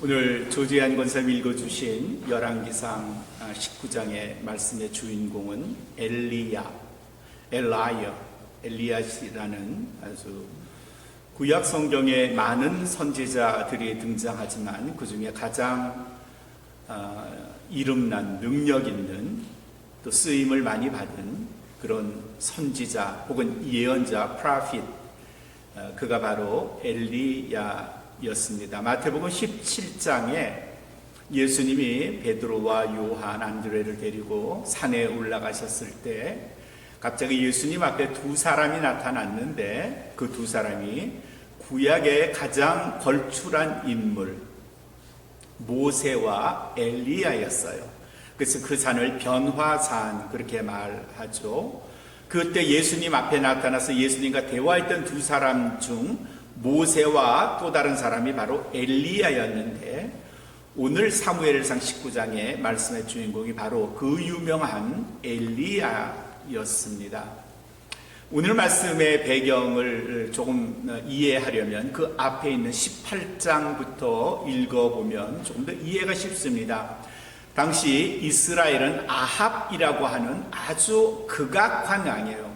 오늘 조지한 권사님이 읽어주신 열왕기상 19장의 말씀의 주인공은 엘리야시라는 아주 구약 성경에 많은 선지자들이 등장하지만 그 중에 가장 이름난 능력 있는 또 쓰임을 많이 받은 그런 선지자 혹은 예언자 프라핏, 그가 바로 엘리야였습니다. 마태복음 17장에 예수님이 베드로와 요한, 안드레를 데리고 산에 올라가셨을 때 갑자기 예수님 앞에 두 사람이 나타났는데 그 두 사람이 구약의 가장 걸출한 인물 모세와 엘리야였어요. 그래서 그 산을 변화산 그렇게 말하죠. 그때 예수님 앞에 나타나서 예수님과 대화했던 두 사람 중 모세와 또 다른 사람이 바로 엘리야였는데, 오늘 사무엘상 19장의 말씀의 주인공이 바로 그 유명한 엘리야였습니다. 오늘 말씀의 배경을 조금 이해하려면 그 앞에 있는 18장부터 읽어보면 조금 더 이해가 쉽습니다. 당시 이스라엘은 아합이라고 하는 아주 극악한 왕이에요.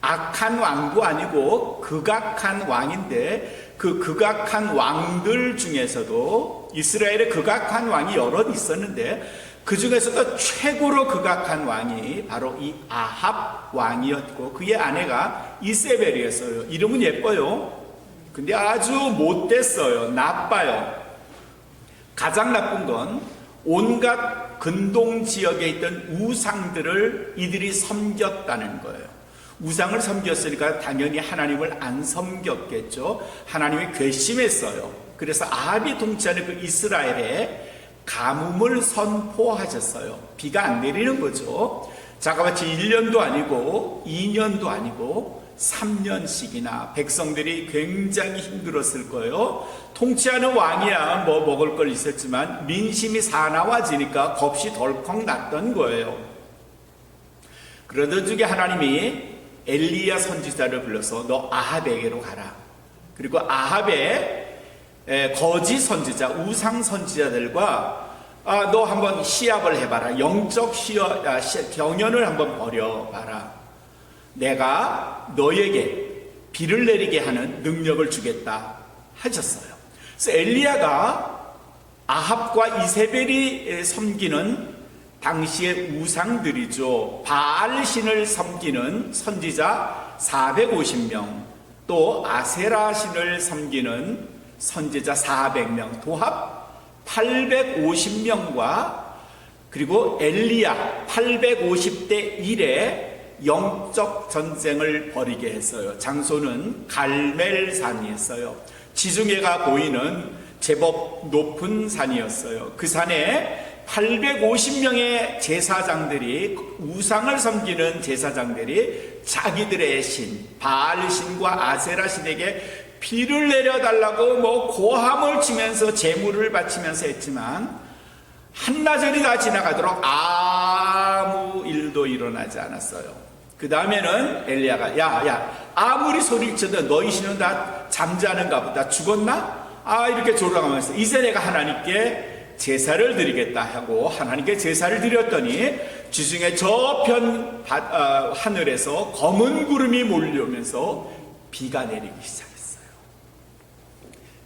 악한 왕도 아니고 극악한 왕인데, 그 극악한 왕들 중에서도 이스라엘의 극악한 왕이 여럿 있었는데 그 중에서도 최고로 극악한 왕이 바로 이 아합 왕이었고, 그의 아내가 이세벨이었어요. 이름은 예뻐요. 근데 아주 못됐어요. 나빠요. 가장 나쁜 건 온갖 근동 지역에 있던 우상들을 이들이 섬겼다는 거예요. 우상을 섬겼으니까 당연히 하나님을 안 섬겼겠죠. 하나님이 괘씸했어요. 그래서 아합이 통치하는 그 이스라엘에 가뭄을 선포하셨어요. 비가 안 내리는 거죠. 자가마치 1년도 아니고 2년도 아니고 3년씩이나 백성들이 굉장히 힘들었을 거예요. 통치하는 왕이야 뭐 먹을 걸 있었지만 민심이 사나워지니까 겁이 덜컥 났던 거예요. 그러던 중에 하나님이 엘리야 선지자를 불러서 너 아합에게로 가라. 그리고 아합의 거짓 선지자, 우상 선지자들과 너 한번 시합을 해봐라. 영적 경연을 한번 벌여봐라. 내가 너에게 비를 내리게 하는 능력을 주겠다 하셨어요. 그래서 엘리야가 아합과 이세벨이 섬기는 당시의 우상들이죠. 바알신을 섬기는 선지자 450명, 또 아세라 신을 섬기는 선지자 400명, 도합 850명과 그리고 엘리야 850대 1의 영적 전쟁을 벌이게 했어요. 장소는 갈멜산이었어요. 지중해가 보이는 제법 높은 산이었어요. 그 산에 850명의 제사장들이, 우상을 섬기는 제사장들이 자기들의 신, 바알신과 아세라 신에게 비를 내려달라고 뭐 고함을 치면서 제물을 바치면서 했지만 한나절이 다 지나가도록 아무 일도 일어나지 않았어요. 그 다음에는 엘리야가 야 아무리 소리를 쳐도 너희 신은 다 잠자는가 보다. 죽었나? 이렇게 졸라가면서 이제 내가 하나님께 제사를 드리겠다 하고 하나님께 제사를 드렸더니 지중해 저편 하늘에서 검은 구름이 몰려오면서 비가 내리기 시작했어요.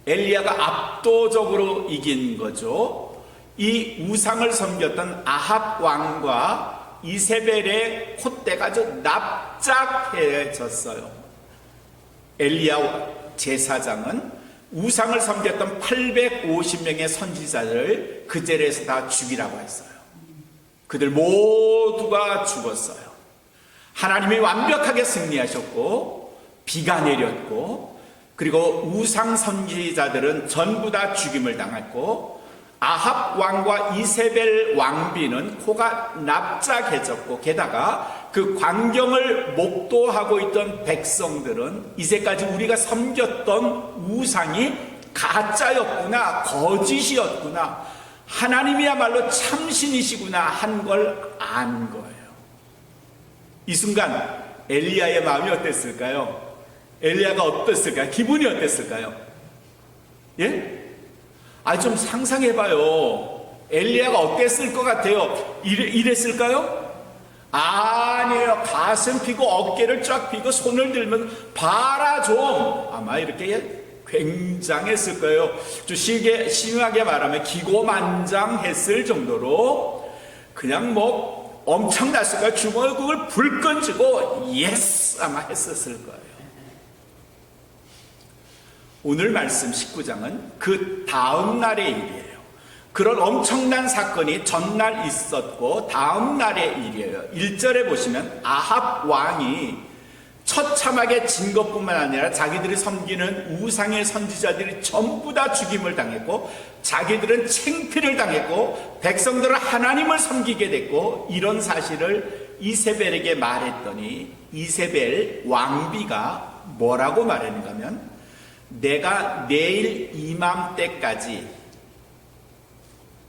엘리야가 압도적으로 이긴 거죠. 이 우상을 섬겼던 아합 왕과 이세벨의 콧대가 아주 납작해졌어요. 엘리야 제사장은 우상을 섬겼던 850명의 선지자들을 그 자리에서 다 죽이라고 했어요. 그들 모두가 죽었어요. 하나님이 완벽하게 승리하셨고 비가 내렸고, 그리고 우상 선지자들은 전부 다 죽임을 당했고, 아합 왕과 이세벨 왕비는 코가 납작해졌고, 게다가 그 광경을 목도하고 있던 백성들은 이제까지 우리가 섬겼던 우상이 가짜였구나, 거짓이었구나, 하나님이야말로 참신이시구나 한 걸 안 거예요. 이 순간 엘리야의 마음이 어땠을까요? 엘리야가 어땠을까요? 기분이 어땠을까요? 예? 좀 상상해봐요. 엘리야가 어땠을 것 같아요? 이랬을까요? 아니에요. 가슴 피고 어깨를 쫙 피고 손을 들면 봐라 좀. 아마 이렇게 굉장했을 거예요. 좀 심하게 말하면 기고만장했을 정도로 그냥 뭐 엄청났을 거예요. 주먹을 그걸 불끈 쥐고 예스 아마 했었을 거예요. 오늘 말씀 19장은 그 다음 날의 일이에요. 그런 엄청난 사건이 전날 있었고 다음 날의 일이에요. 1절에 보시면 아합 왕이 처참하게 진 것뿐만 아니라 자기들이 섬기는 우상의 선지자들이 전부 다 죽임을 당했고 자기들은 창피를 당했고 백성들은 하나님을 섬기게 됐고 이런 사실을 이세벨에게 말했더니 이세벨 왕비가 뭐라고 말했는가 하면 내가 내일 이맘때까지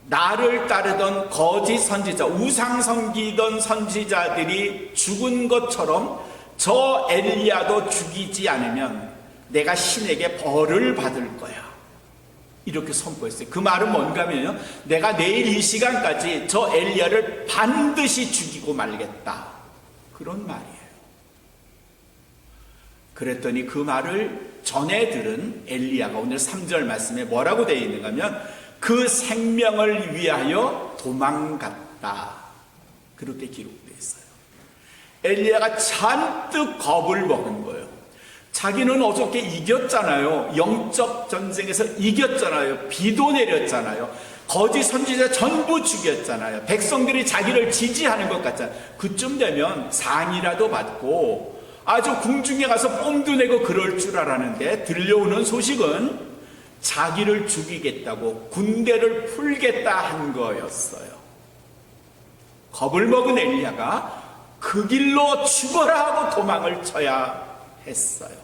나를 따르던 거짓 선지자, 우상 섬기던 선지자들이 죽은 것처럼 저 엘리야도 죽이지 않으면 내가 신에게 벌을 받을 거야. 이렇게 선포했어요. 그 말은 뭔가 하면요, 내가 내일 이 시간까지 저 엘리야를 반드시 죽이고 말겠다. 그런 말이에요. 그랬더니 그 말을 전해 들은 엘리야가 오늘 3절 말씀에 뭐라고 되어 있는가 하면 그 생명을 위하여 도망갔다. 그렇게 기록되어 있어요. 엘리야가 잔뜩 겁을 먹은 거예요. 자기는 어저께 이겼잖아요. 영적 전쟁에서 이겼잖아요. 비도 내렸잖아요. 거짓 선지자 전부 죽였잖아요. 백성들이 자기를 지지하는 것 같잖아요. 그쯤 되면 상이라도 받고 아주 궁중에 가서 뽐도 내고 그럴 줄 알았는데 들려오는 소식은 자기를 죽이겠다고 군대를 풀겠다 한 거였어요. 겁을 먹은 엘리야가 그 길로 죽어라 하고 도망을 쳐야 했어요.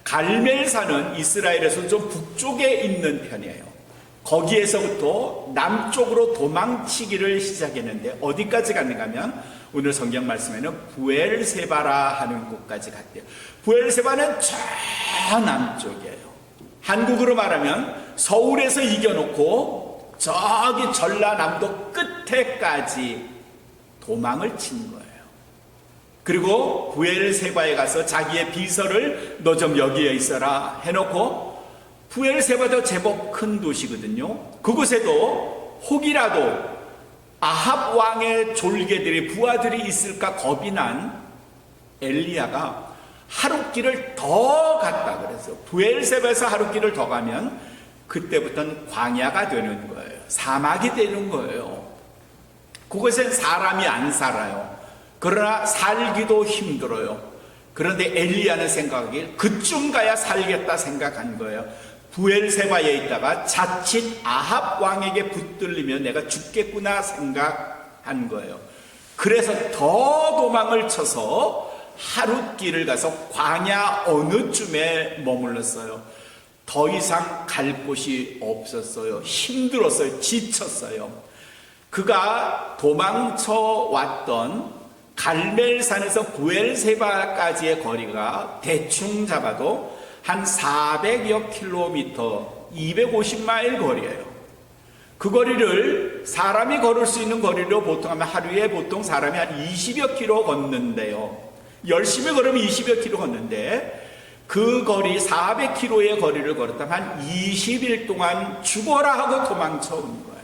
갈멜산은 이스라엘에서 좀 북쪽에 있는 편이에요. 거기에서부터 남쪽으로 도망치기를 시작했는데 어디까지 갔는가 하면 오늘 성경 말씀에는 부엘세바라 하는 곳까지 갔대요. 부엘세바는 저 남쪽이에요. 한국으로 말하면 서울에서 이겨놓고 저기 전라남도 끝에까지 도망을 친 거예요. 그리고 부엘세바에 가서 자기의 비서를 너 좀 여기에 있어라 해놓고 부엘세바도 제법 큰 도시거든요. 그곳에도 혹이라도 아합 왕의 졸개들이 부하들이 있을까 겁이 난 엘리야가 하룻길을 더 갔다 그래서 부엘세바에서 하룻길을 더 가면 그때부터는 광야가 되는 거예요. 사막이 되는 거예요. 그곳엔 사람이 안 살아요. 그러나 살기도 힘들어요. 그런데 엘리야는 생각하길 그쯤 가야 살겠다 생각한 거예요. 부엘세바에 있다가 자칫 아합 왕에게 붙들리면 내가 죽겠구나 생각한 거예요. 그래서 더 도망을 쳐서 하룻길을 가서 광야 어느 쯤에 머물렀어요. 더 이상 갈 곳이 없었어요. 힘들었어요. 지쳤어요. 그가 도망쳐 왔던 갈멜산에서 부엘세바까지의 거리가 대충 잡아도 한 400여 킬로미터, 250마일 거리예요. 그 거리를 사람이 걸을 수 있는 거리로 보통 하면 하루에 보통 사람이 한 20여 킬로 걷는데요. 열심히 걸으면 20여 킬로 걷는데 그 거리 400킬로의 거리를 걸었다면 한 20일 동안 죽어라 하고 도망쳐 온 거예요.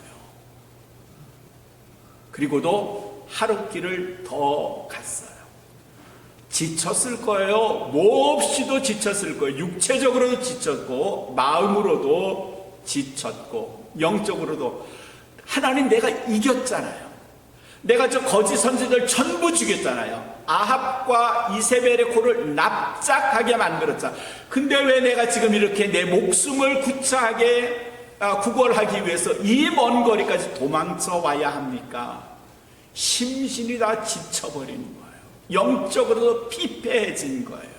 그리고도 하룻길을 더 갔어요. 지쳤을 거예요. 몹시도 지쳤을 거예요. 육체적으로도 지쳤고 마음으로도 지쳤고 영적으로도. 하나님 내가 이겼잖아요. 내가 저 거짓 선지자들 전부 죽였잖아요. 아합과 이세벨의 코를 납작하게 만들었잖아. 근데 왜 내가 지금 이렇게 내 목숨을 구차하게 구걸하기 위해서 이 먼 거리까지 도망쳐 와야 합니까? 심신이 다 지쳐버린 거예요. 영적으로도 피폐해진 거예요.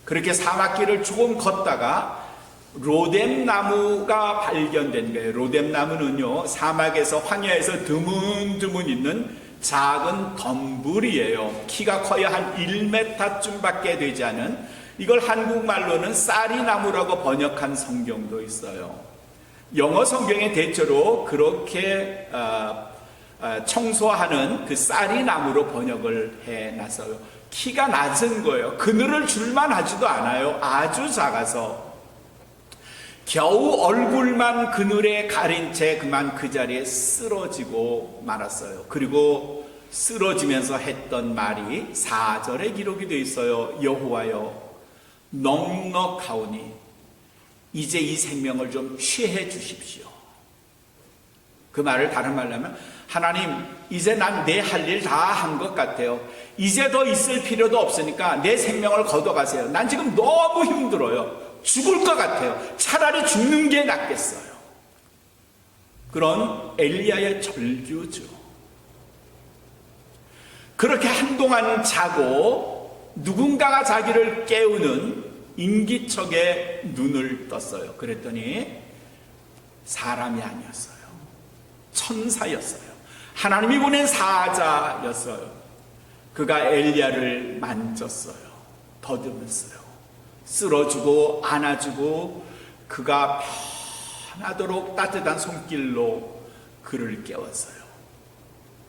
그렇게 사막길을 조금 걷다가 로뎀나무가 발견된 거예요. 로뎀나무는요, 사막에서 황야에서 드문드문 있는 작은 덤불이에요. 키가 커야 한 1m쯤 밖에 되지 않은 이걸 한국말로는 쌀이나무라고 번역한 성경도 있어요. 영어 성경에 대체로 그렇게 청소하는 그 쌀이나무로 번역을 해놨어요. 키가 낮은 거예요. 그늘을 줄만 하지도 않아요. 아주 작아서 겨우 얼굴만 그늘에 가린 채 그만 그 자리에 쓰러지고 말았어요. 그리고 쓰러지면서 했던 말이 4절에 기록이 되어 있어요. 여호와여 넉넉하오니 이제 이 생명을 좀 취해 주십시오. 그 말을 다른 말로 하면 하나님 이제 난 내 할 일 다 한 것 같아요. 이제 더 있을 필요도 없으니까 내 생명을 걷어가세요. 난 지금 너무 힘들어요. 죽을 것 같아요. 차라리 죽는 게 낫겠어요. 그런 엘리야의 절규죠. 그렇게 한동안 자고 누군가가 자기를 깨우는 인기척에 눈을 떴어요. 그랬더니 사람이 아니었어요. 천사였어요. 하나님이 보낸 사자였어요. 그가 엘리야를 만졌어요. 더듬었어요. 쓸어주고 안아주고 그가 편하도록 따뜻한 손길로 그를 깨웠어요.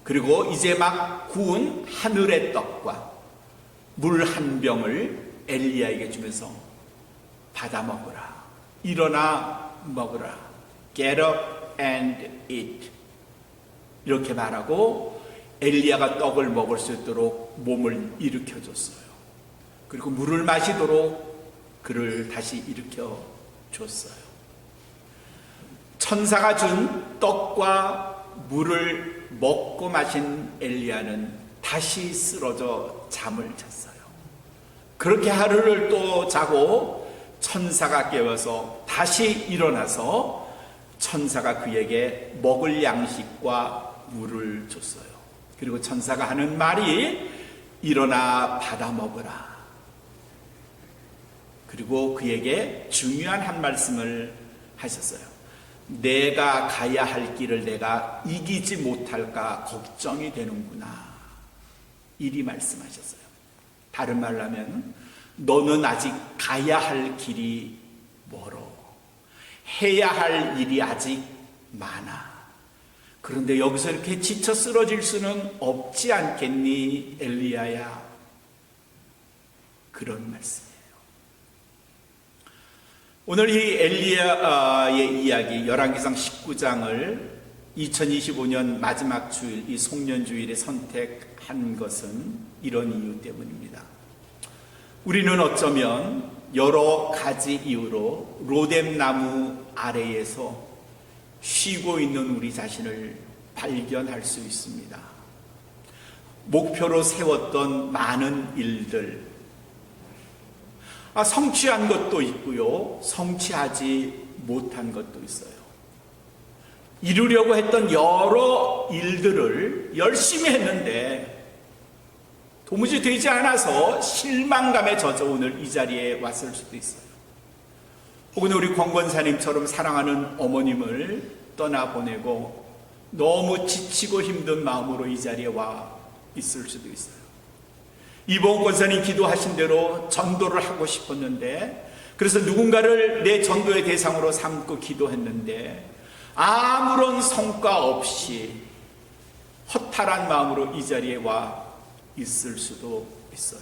그리고 이제 막 구운 하늘의 떡과 물 한 병을 엘리야에게 주면서 받아 먹으라. 일어나 먹으라. Get up and eat. 이렇게 말하고 엘리야가 떡을 먹을 수 있도록 몸을 일으켜 줬어요. 그리고 물을 마시도록 그를 다시 일으켜 줬어요. 천사가 준 떡과 물을 먹고 마신 엘리야는 다시 쓰러져 잠을 잤어요. 그렇게 하루를 또 자고 천사가 깨워서 다시 일어나서 천사가 그에게 먹을 양식과 물을 줬어요. 그리고 천사가 하는 말이 일어나 받아 먹으라. 그리고 그에게 중요한 한 말씀을 하셨어요. 내가 가야 할 길을 내가 이기지 못할까 걱정이 되는구나. 이리 말씀하셨어요. 다른 말로 하면 너는 아직 가야 할 길이 멀어. 해야 할 일이 아직 많아. 그런데 여기서 이렇게 지쳐 쓰러질 수는 없지 않겠니, 엘리야야? 그런 말씀이에요. 오늘 이 엘리야의 이야기, 열왕기상 19장을 2025년 마지막 주일, 이 송년주일에 선택한 것은 이런 이유 때문입니다. 우리는 어쩌면 여러 가지 이유로 로뎀나무 아래에서 쉬고 있는 우리 자신을 발견할 수 있습니다. 목표로 세웠던 많은 일들, 성취한 것도 있고요, 성취하지 못한 것도 있어요. 이루려고 했던 여러 일들을 열심히 했는데 도무지 되지 않아서 실망감에 젖어 오늘 이 자리에 왔을 수도 있어요. 혹은 우리 권권사님처럼 사랑하는 어머님을 떠나보내고 너무 지치고 힘든 마음으로 이 자리에 와 있을 수도 있어요. 이봉 권사님 기도하신 대로 전도를 하고 싶었는데, 그래서 누군가를 내 전도의 대상으로 삼고 기도했는데 아무런 성과 없이 허탈한 마음으로 이 자리에 와 있을 수도 있어요.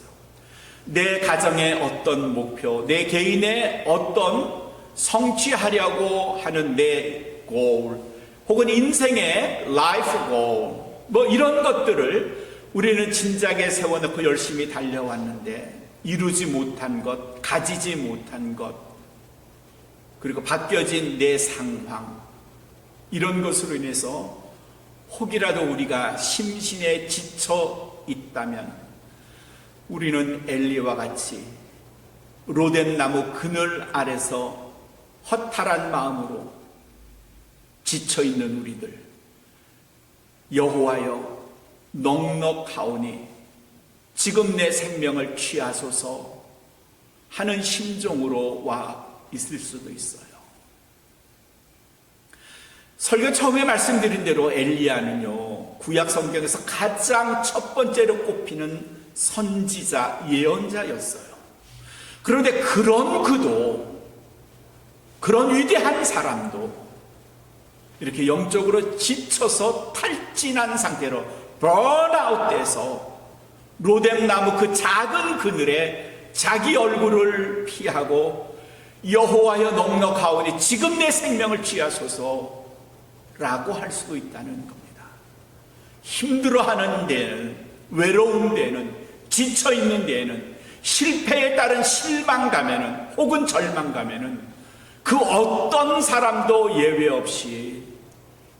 내 가정의 어떤 목표, 내 개인의 어떤 성취하려고 하는 내 goal, 혹은 인생의 life goal, 뭐 이런 것들을 우리는 진작에 세워놓고 열심히 달려왔는데 이루지 못한 것, 가지지 못한 것, 그리고 바뀌어진 내 상황, 이런 것으로 인해서 혹이라도 우리가 심신에 지쳐 있다면 우리는 엘리와 같이 로뎀나무 그늘 아래서 허탈한 마음으로 지쳐있는 우리들, 여호와여 넉넉하오니 지금 내 생명을 취하소서 하는 심정으로 와 있을 수도 있어요. 설교 처음에 말씀드린 대로 엘리야는요, 구약 성경에서 가장 첫 번째로 꼽히는 선지자, 예언자였어요. 그런데 그런 그도, 그런 위대한 사람도 이렇게 영적으로 지쳐서 탈진한 상태로 번아웃돼서 로뎀나무 그 작은 그늘에 자기 얼굴을 피하고 여호와여 넉넉하오니 지금 내 생명을 취하소서 라고 할 수도 있다는 겁니다. 힘들어하는 데는, 외로운 데는, 지쳐있는 데에는, 실패에 따른 실망감에는, 혹은 절망감에는 그 어떤 사람도 예외 없이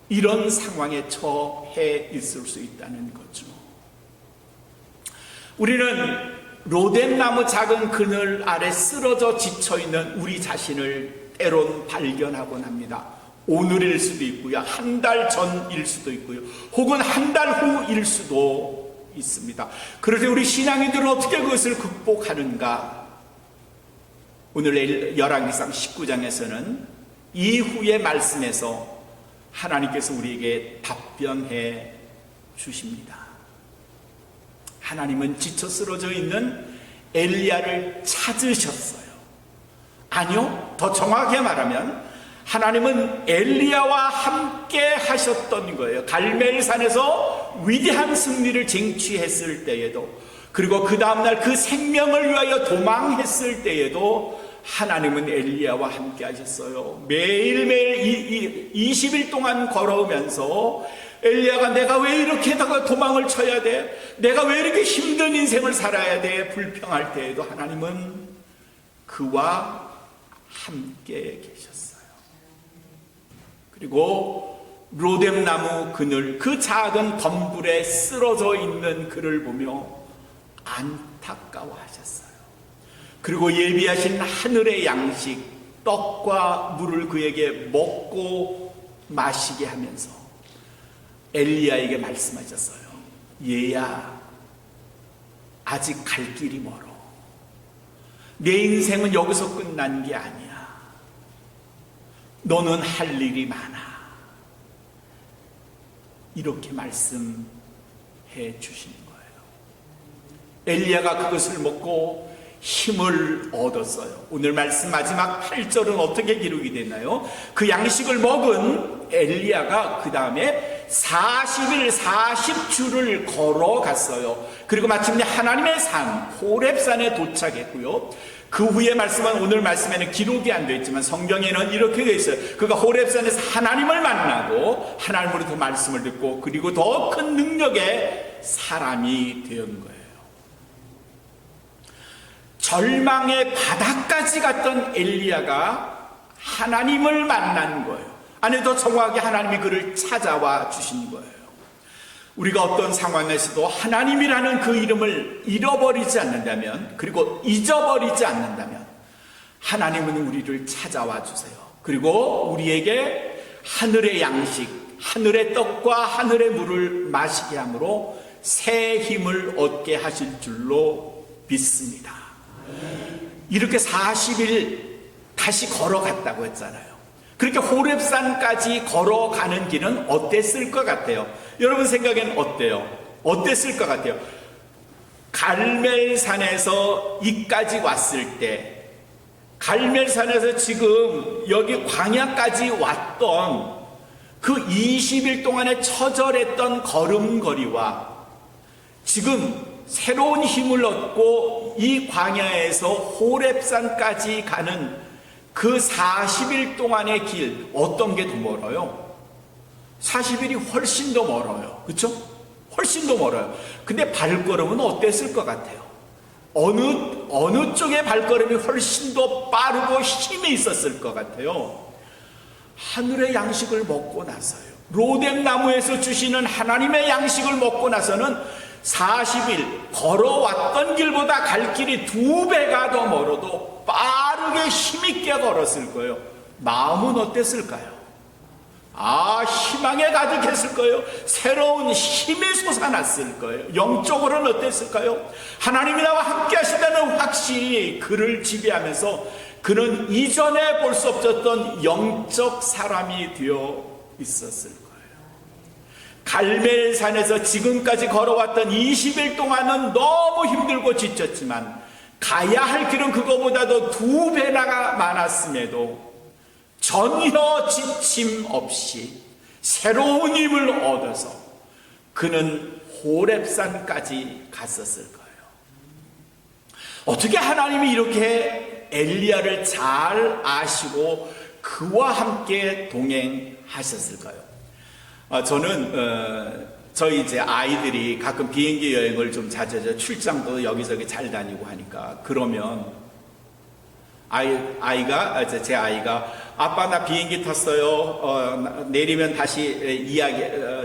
이런 상황에 처해 있을 수 있다는 거죠. 우리는 로뎀나무 작은 그늘 아래 쓰러져 지쳐있는 우리 자신을 때론 발견하곤 합니다. 오늘일 수도 있고요, 한 달 전일 수도 있고요, 혹은 한 달 후일 수도 있습니다. 그럴 때 우리 신앙인들은 어떻게 그것을 극복하는가? 오늘 열왕기상 19장에서는 이후의 말씀에서 하나님께서 우리에게 답변해 주십니다. 하나님은 지쳐 쓰러져 있는 엘리야를 찾으셨어요. 아니요, 더 정확하게 말하면 하나님은 엘리야와 함께 하셨던 거예요. 갈멜산에서 위대한 승리를 쟁취했을 때에도, 그리고 그 다음날 그 생명을 위하여 도망했을 때에도 하나님은 엘리야와 함께 하셨어요. 매일매일 20일 동안 걸어오면서 엘리야가 내가 왜 이렇게 도망을 쳐야 돼? 내가 왜 이렇게 힘든 인생을 살아야 돼? 불평할 때에도 하나님은 그와 함께 계셨어요. 그리고 로뎀나무 그늘, 그 작은 덤불에 쓰러져 있는 그를 보며 안타까워하셨어요. 그리고 예비하신 하늘의 양식, 떡과 물을 그에게 먹고 마시게 하면서 엘리야에게 말씀하셨어요. 얘야, 아직 갈 길이 멀어. 내 인생은 여기서 끝난 게 아니야. 너는 할 일이 많아. 이렇게 말씀해 주시는 거예요. 엘리야가 그것을 먹고 힘을 얻었어요. 오늘 말씀 마지막 8절은 어떻게 기록이 됐나요? 그 양식을 먹은 엘리야가 그 다음에 40일 40주를 걸어갔어요. 그리고 마침내 하나님의 산 호렙산에 도착했고요. 그 후에 말씀은 오늘 말씀에는 기록이 안 되어 있지만 성경에는 이렇게 되어 있어요. 그가 호렙산에서 하나님을 만나고 하나님으로부터 말씀을 듣고 그리고 더 큰 능력의 사람이 된 거예요. 절망의 바닥까지 갔던 엘리야가 하나님을 만난 거예요. 아니, 더 정확하게 하나님이 그를 찾아와 주신 거예요. 우리가 어떤 상황에서도 하나님이라는 그 이름을 잃어버리지 않는다면, 그리고 잊어버리지 않는다면 하나님은 우리를 찾아와 주세요. 그리고 우리에게 하늘의 양식, 하늘의 떡과 하늘의 물을 마시게 함으로 새 힘을 얻게 하실 줄로 믿습니다. 이렇게 40일 다시 걸어갔다고 했잖아요. 그렇게 호렙산까지 걸어가는 길은 어땠을 것 같아요? 여러분 생각엔 어때요? 어땠을 것 같아요? 갈멜산에서 이까지 왔을 때, 갈멜산에서 지금 여기 광야까지 왔던 그 20일 동안에 처절했던 걸음걸이와 지금 새로운 힘을 얻고 이 광야에서 호렙산까지 가는 그 40일 동안의 길, 어떤 게 더 멀어요? 40일이 훨씬 더 멀어요. 그렇죠? 훨씬 더 멀어요. 근데 발걸음은 어땠을 것 같아요? 어느 쪽의 발걸음이 훨씬 더 빠르고 힘이 있었을 것 같아요? 하늘의 양식을 먹고 나서요. 로뎀나무에서 주시는 하나님의 양식을 먹고 나서는 40일 걸어왔던 길보다 갈 길이 2배가 더 멀어도 빠르게 힘있게 걸었을 거예요. 마음은 어땠을까요? 희망에 가득했을 거예요. 새로운 힘이 솟아났을 거예요. 영적으로는 어땠을까요? 하나님이 나와 함께 하신다는 확신이 그를 지배하면서 그는 이전에 볼 수 없었던 영적 사람이 되어 있었을 거예요. 갈멜산에서 지금까지 걸어왔던 20일 동안은 너무 힘들고 지쳤지만 가야 할 길은 그거보다도 2배나 많았음에도 전혀 지침 없이 새로운 힘을 얻어서 그는 호렙산까지 갔었을 거예요. 어떻게 하나님이 이렇게 엘리야를 잘 아시고 그와 함께 동행하셨을까요? 저는 저희 이제 아이들이 가끔 비행기 여행을 좀 자주 출장도 여기저기 잘 다니고 하니까 그러면 제 아이가 아빠 나 비행기 탔어요. 내리면 다시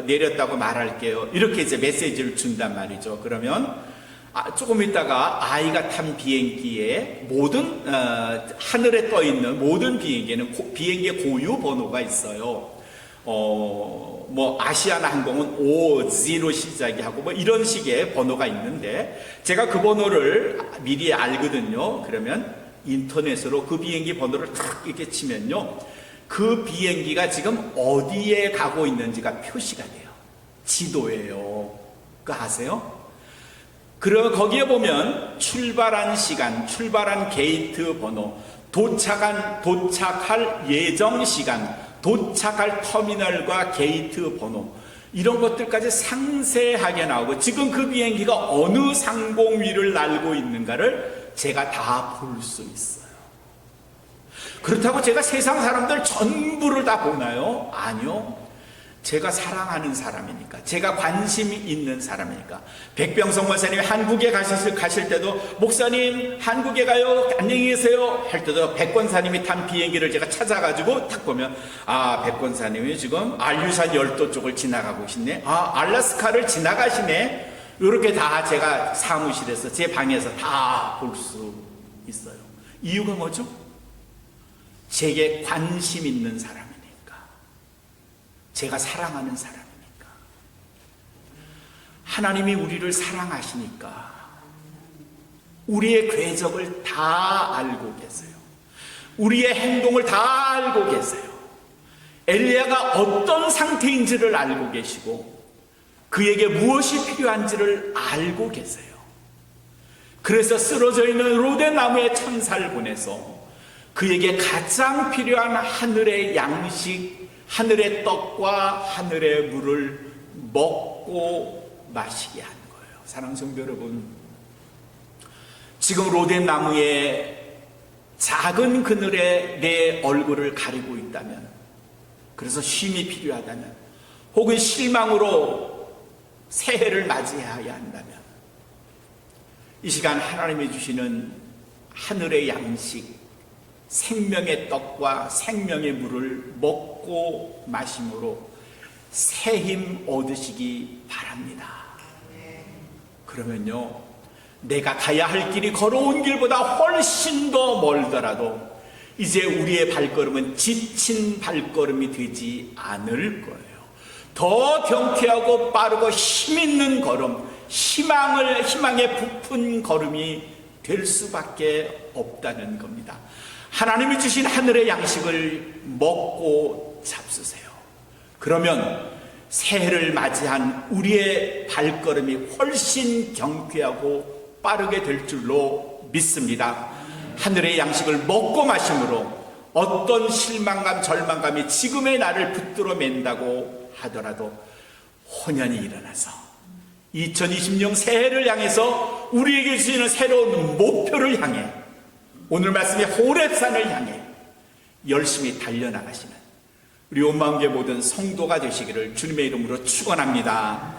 내렸다고 말할게요. 이렇게 이제 메시지를 준단 말이죠. 그러면 조금 있다가 아이가 탄 비행기에 모든 하늘에 떠 있는 모든 비행기에는 비행기의 고유 번호가 있어요. 뭐 아시아나 항공은 50 시작이 하고 뭐 이런 식의 번호가 있는데 제가 그 번호를 미리 알거든요. 그러면 인터넷으로 그 비행기 번호를 탁 이렇게 치면요, 그 비행기가 지금 어디에 가고 있는지가 표시가 돼요. 지도예요. 그거 아세요? 그럼 거기에 보면 출발한 시간, 출발한 게이트 번호, 도착할 예정 시간, 도착할 터미널과 게이트 번호, 이런 것들까지 상세하게 나오고 지금 그 비행기가 어느 상공위를 날고 있는가를 제가 다 볼 수 있어요. 그렇다고 제가 세상 사람들 전부를 다 보나요? 아니요. 제가 사랑하는 사람이니까, 제가 관심이 있는 사람이니까. 백병성 목사님이 한국에 가실 때도 목사님 한국에 가요, 안녕히 계세요 할 때도 백권사님이 탄 비행기를 제가 찾아가지고 딱 보면 백권사님이 지금 안류산 열도 쪽을 지나가고 계시네, 알라스카를 지나가시네, 이렇게 다 제가 사무실에서 제 방에서 다 볼 수 있어요. 이유가 뭐죠? 제게 관심 있는 사람이니까, 제가 사랑하는 사람이니까. 하나님이 우리를 사랑하시니까 우리의 궤적을 다 알고 계세요. 우리의 행동을 다 알고 계세요. 엘리야가 어떤 상태인지를 알고 계시고 그에게 무엇이 필요한지를 알고 계세요. 그래서 쓰러져 있는 로데나무의 천사를 보내서 그에게 가장 필요한 하늘의 양식, 하늘의 떡과 하늘의 물을 먹고 마시게 한 거예요. 사랑하는 성도 여러분, 지금 로데나무의 작은 그늘에 내 얼굴을 가리고 있다면, 그래서 쉼이 필요하다면, 혹은 실망으로 새해를 맞이해야 한다면, 이 시간 하나님이 주시는 하늘의 양식, 생명의 떡과 생명의 물을 먹고 마심으로 새 힘 얻으시기 바랍니다. 그러면요, 내가 가야 할 길이 걸어온 길보다 훨씬 더 멀더라도 이제 우리의 발걸음은 지친 발걸음이 되지 않을 거예요. 더 경쾌하고 빠르고 힘있는 걸음, 희망의 부푼 걸음이 될 수밖에 없다는 겁니다. 하나님이 주신 하늘의 양식을 먹고 잡수세요. 그러면 새해를 맞이한 우리의 발걸음이 훨씬 경쾌하고 빠르게 될 줄로 믿습니다. 하늘의 양식을 먹고 마심으로 어떤 실망감, 절망감이 지금의 나를 붙들어 맨다고 하더라도 혼연히 일어나서 2020년 새해를 향해서 우리에게 주시는 새로운 목표를 향해, 오늘 말씀의 호렙산을 향해 열심히 달려나가시는 우리 온마음교회 모든 성도가 되시기를 주님의 이름으로 축원합니다.